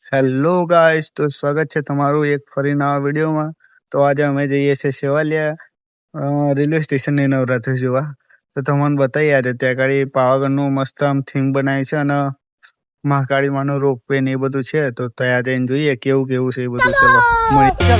Hello guys, તો સ્વાગત છે તમારું એક ફરી નવા વિડીયોમાં। તો આજે અમે જઈએ છીએ સેવાલિયા રેલવે સ્ટેશનની નવરાત્રી જોવા। તો તમને બતાવીએ આજે ત્યાં આગળ પાવાગઢનું મસ્ત આમ થીમ બનાવી છે અને મહાકાળી માનો રોપવે ને એ બધું છે। તો ત્યાં જઈને જોઈએ કેવું કેવું છે એ બધું। ચલો મળીએ।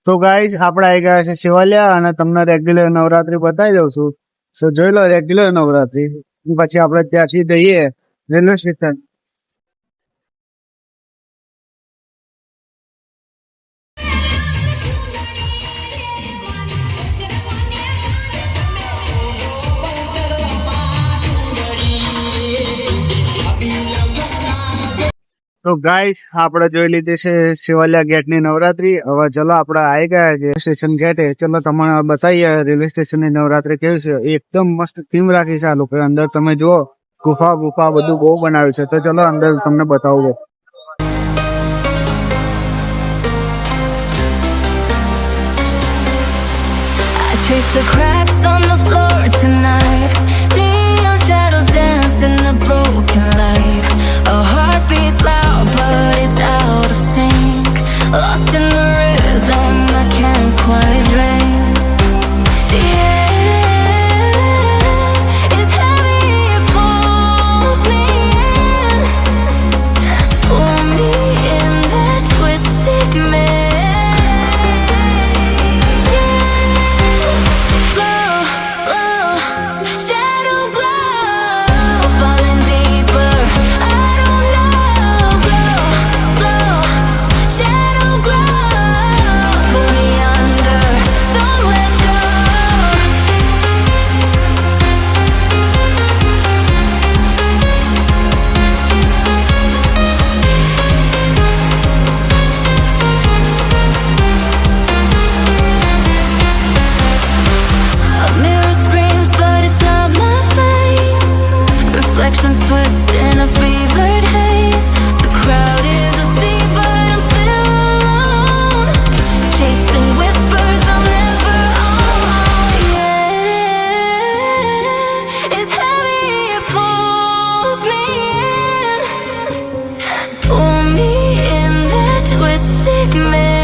તો ગાઈસ આપણે આવી ગયા છે સેવાલિયા અને તમને રેગ્યુલર નવરાત્રી બતાવી દઉં છું। સો જોઈ લો રેગ્યુલર નવરાત્રી, પછી આપણે ત્યાંથી જઈએ રેલવે સ્ટેશન। તો ગાઈસ આપણે જોઈ લીધી છે સેવાલિયા ગેટની નવરાત્રી। હવે ચલો આપણે આવી ગયા છે સ્ટેશન ગેટે। ચલો તમને બતાવીએ રેલવે સ્ટેશનની નવરાત્રી કેવી છે। એકદમ મસ્ત થીમ રાખી છે આ લોકોએ। અંદર તમે જુઓ ગુફા બધું બહુ બનાવ્યું છે। તો ચલો અંદર તમને બતાવું। Trace the cracks on the floor tonight. Neon shadows dance in the broken light. A heart beats loud, but it's out of sync. Lost in the rhythm, I can't quite drink. The air is heavy, it pulls me in. Pull me in that twisted maze. Reflections twist in a fevered haze. The crowd is asleep, but I'm still alone, chasing whispers I'll never own. Yeah, it's heavy, it pulls me in. Pull me in that twisted maze.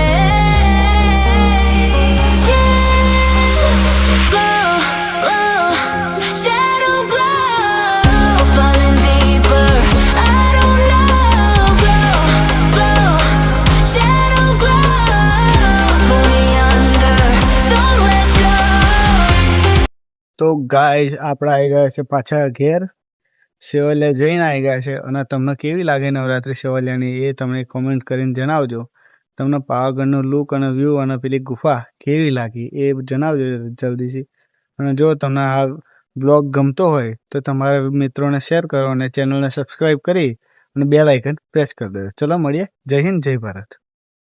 તો guys આપણે આવી ગયા છે પાછા ઘેર। સેવાલિયા જઈને આવી ગયા છે અને તમને કેવી લાગે નવરાત્રી સેવાલિયાની એ તમને કોમેન્ટ કરીને જણાવજો। તમને પાવાગઢનો લુક અને વ્યૂ અને પેલી ગુફા કેવી લાગી એ જણાવજો જલ્દીથી। અને જો તમને આ બ્લોગ ગમતો હોય તો તમારા મિત્રોને શેર કરો અને ચેનલને સબસ્ક્રાઈબ કરી અને બેલ આઇકન પ્રેસ કરી દેજો। ચલો મળીએ। જય હિન્દ, જય ભારત।